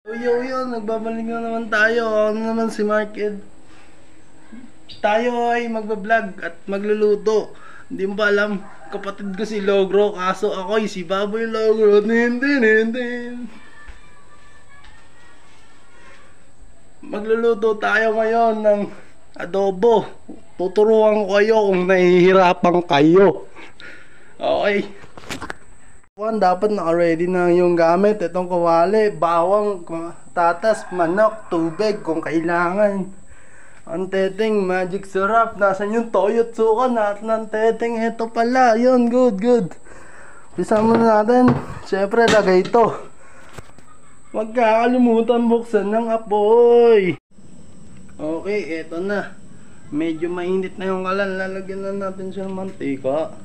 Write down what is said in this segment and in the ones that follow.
Yo, nagbabalik na naman tayo. Ako na naman si Marked. Tayo ay magbablog at magluluto. Hindi mo ba alam, kapatid ko si Logro, kaso ako ay si Baboy Logro. Magluluto tayo ngayon ng adobo. Tuturuan ko kayo kung nahihirapan kayo. Okay. Dapat naka-ready na yung gamit. Itong kawali, bawang, tatas, manok, tubig kung kailangan. Ang teteng, magic syrup. Nasaan yung toyo at suka natin ng teteng? Ito pala. Yun, good. Pisa muna natin. Siyempre, lagay ito. Huwag kakalimutan buksan ng apoy. Okay, eto na. Medyo mainit na yung kalan. Lalagyan na natin siya ng mantika.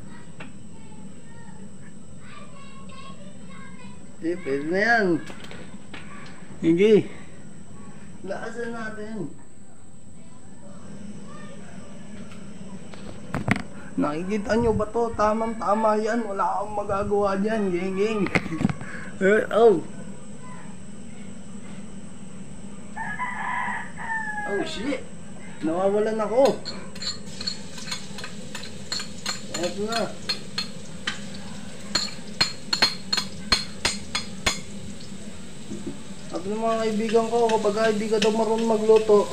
Pwede na yan. Sige. Laasan natin. Nakikita nyo ba to? Tamang-tama yan. Wala akong magagawa dyan. Geng. Oh shit. Nawawalan ako. Eto na. Sabi ng mga kaibigan ko, kapag hindi ka daw marunong magluto,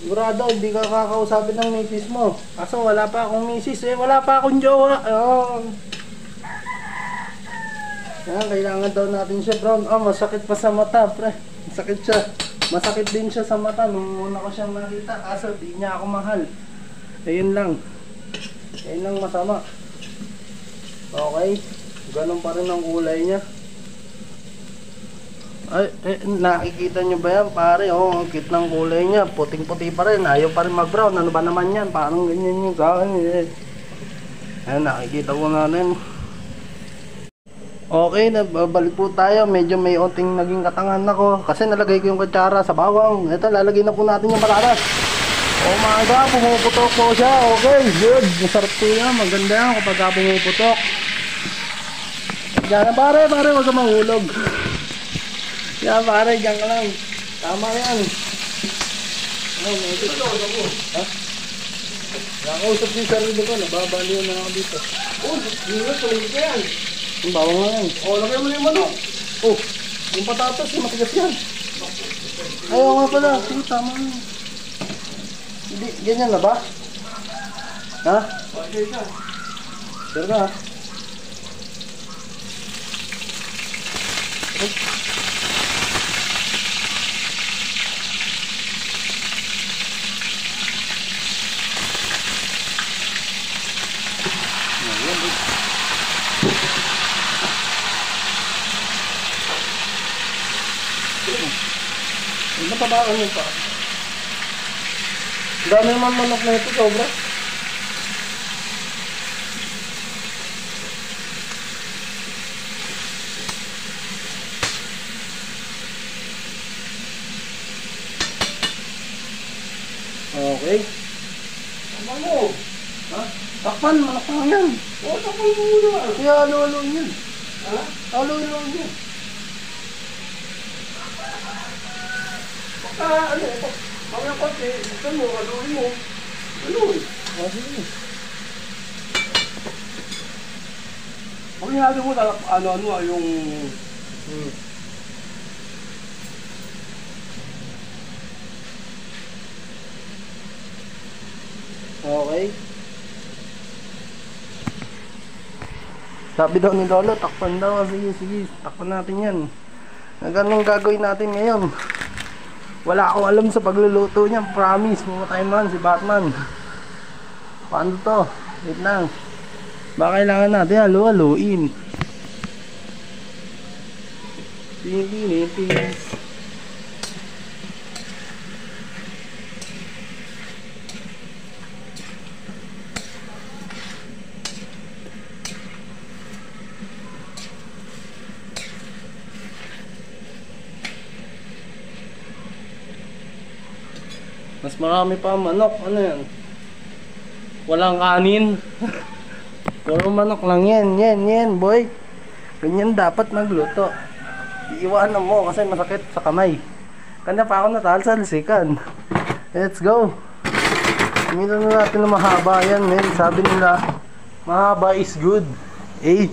sigurado hindi ka kakausapin ng misis mo. Kaso wala pa akong misis wala pa akong jowa. Yan, kailangan daw natin siya brown. Masakit pa sa mata, pre. Masakit siya. Masakit din siya sa mata nung una ko siyang nakita. Kaso di niya ako mahal. Ayun lang. Ayun lang masama. Okay. Ganun pa rin ang kulay niya. Nakikita nyo ba yan pare? Ang cute ng kulay niya. Puting-puti pa rin. Ayaw pa rin mag-brown. Ano ba naman yan? Parang ganyan yung kain Ayan, nakikita ko natin. Okay, nabalik po tayo. Medyo may onting naging katangan ako kasi nalagay ko yung kutsara sa bawang. Ito, lalagay na po natin yung patatas. Oh my god, pumuputok po siya. Okay, good. Masarap po yan. Maganda yan kapag pumuputok. Diyan na pare, huwag ka mahulog. Yan pare, dyan ka lang. Tama yan. May ito ako. Ha? Nakausap yung sarili ko. Nababaliw na ako dito. Tuloy ka yan. Yung bawang na yan. Lagay mo na yung manok. Yung patatas, yung matigas yan. Ayaw nga pala. Sige, tama na. Hindi, ganyan na ba? Ha? Okay ka. Sure ka ha? Natabaan yun pa. Dami naman manok na ito, sobra. Okay. Takpan mo. Ha? Takpan, manok lang yan. Takpan mo muna. Kaya halo-halo yan. Ha? Halo-halo yan. Ano ito? Mamaya konti, buksan mo, haluin mo. Haluin. Sige. Pag hinalo mo, yung... Okay. Sabi daw ni Lolo, takpan daw. Sige, takpan natin yan. Ganun gagawin natin ngayon. Wala akong alam sa pagluluto niya. Promise, mamatay man si Batman. Paano to? Wait lang. Baka kailangan natin halo-haloin. Pinipis. Mas marami pa manok. Ano yan? Walang kanin. Puro manok lang yan. Yan boy. Ganyan dapat magluto. Iiwanan mo kasi masakit sa kamay. Kanya pa ako natalsalsikan. Let's go. Tingnan na natin na mahaba yan, men. Sabi nila, mahaba is good. Eh,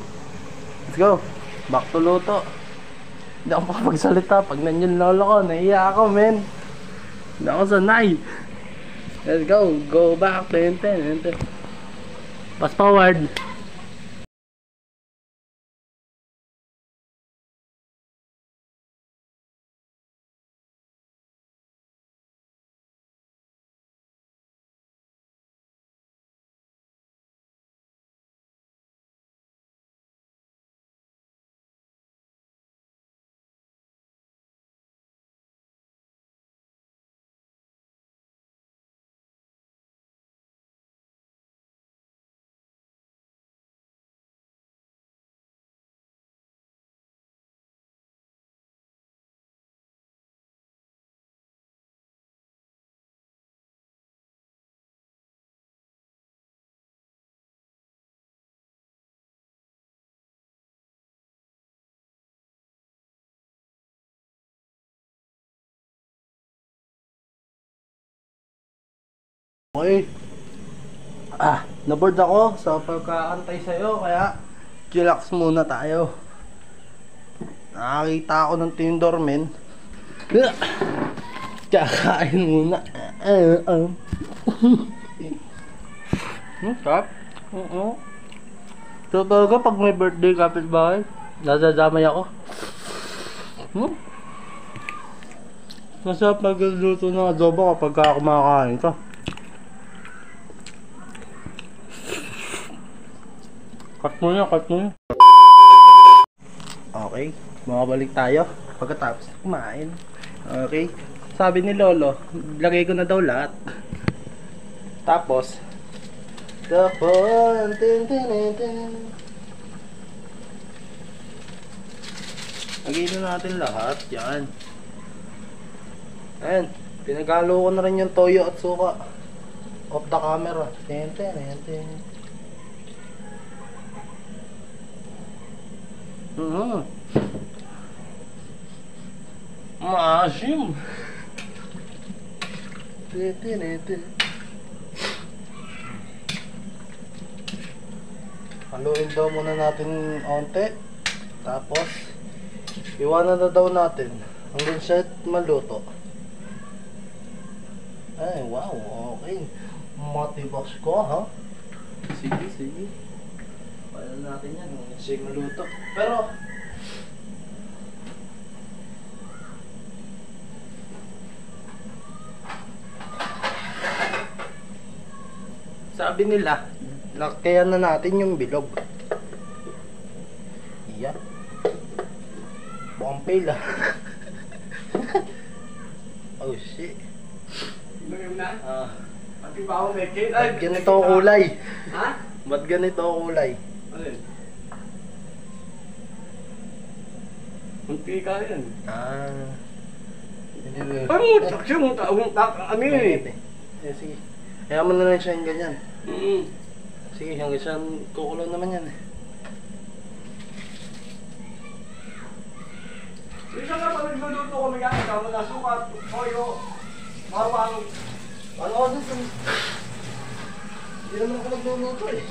let's go. Back to luto. Hindi ako makapagsalita. Pag nandiyan lolo ko, naiiyak ako, men. Hindi ako sanay. Let's go. Go back. Fast forward. Okay. Naboard ako sa pagkaantay sa'yo, kaya chillax muna tayo. Nakakita ako ng tindor, men. Kakain muna. Sarap. So talaga pag may birthday kapitbahay, nadadamay ako. Masarap magluluto ng adobo kapag kumakain ka. Cut mo na. Okay, makabalik tayo pagkatapos kumain. Okay, sabi ni Lolo, lagay ko na daw lahat. Tapos lagay na natin lahat. Yan. Ayan, pinagalo ko na rin yung toyo at suka off the camera. Maasim. Haluin daw muna natin onte. Tapos iwanan na daw natin hanggang siya maluto. Ay, wow, okay. Matibas ko, ha? Sige. Pala natin yan, siya maluto. Pero sabi nila, lakayan na natin yung bilog. Iya. Mukhang fail, oh shit. Ba't ganito ang kulay? Ha? Ba't ganito ang kulay? Alin? Munti ka yan. Parang mutak siya, ano yun eh. Sige. Kaya mo na lang siya yung ganyan. Sige, hanggang siya kukulo naman yan eh. Isa nga pag nagluluto kami yan, ikaw na sukat, toyo, marwang. Ano ako dito? Hindi naman ako nagluluto eh.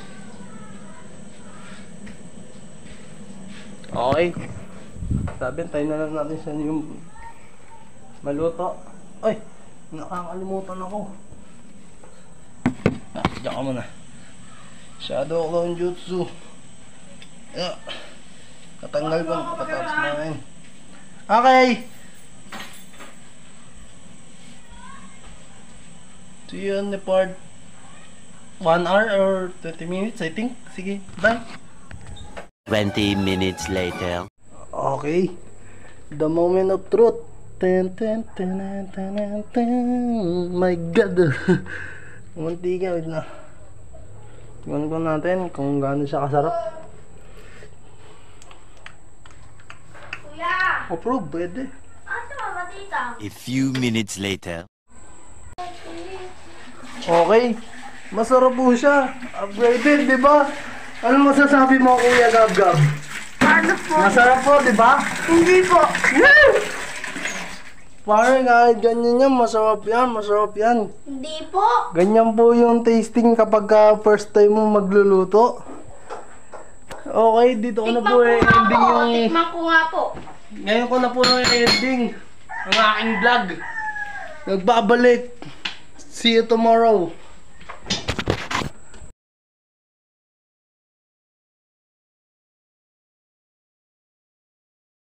Okay. Sabi, tayo na lang natin siya yung maluto. Ay, nakakalimutan ako. Diyan ka muna. Shadow Clone Jutsu. Katanggal ko patapos na yun. Okay. See you on the part 1 hour or 20 minutes, I think. Sige, bye. 20 minutes later. Okay. The moment of truth. My God. Mantika, wait na. Tingnan ko natin kung gaano siya kasarap. Kuya! Approve, pwede. Asa ba, tita? A few minutes later. Okay. Masarap po siya. Upgraded, di ba? Ano masasabi mo, Kuya Gab-Gab? Ano po? Masarap po, di ba? Hindi po. Pare, kahit ganyan yan, masarap yan, masarap yan. Hindi po. Ganyan po yung tasting kapag first time mo magluluto. Okay, dito ko na po ending yung... Tikman ko nga po. Ngayon ko na po yung ending ang aking vlog. Nagbabalik. See you tomorrow.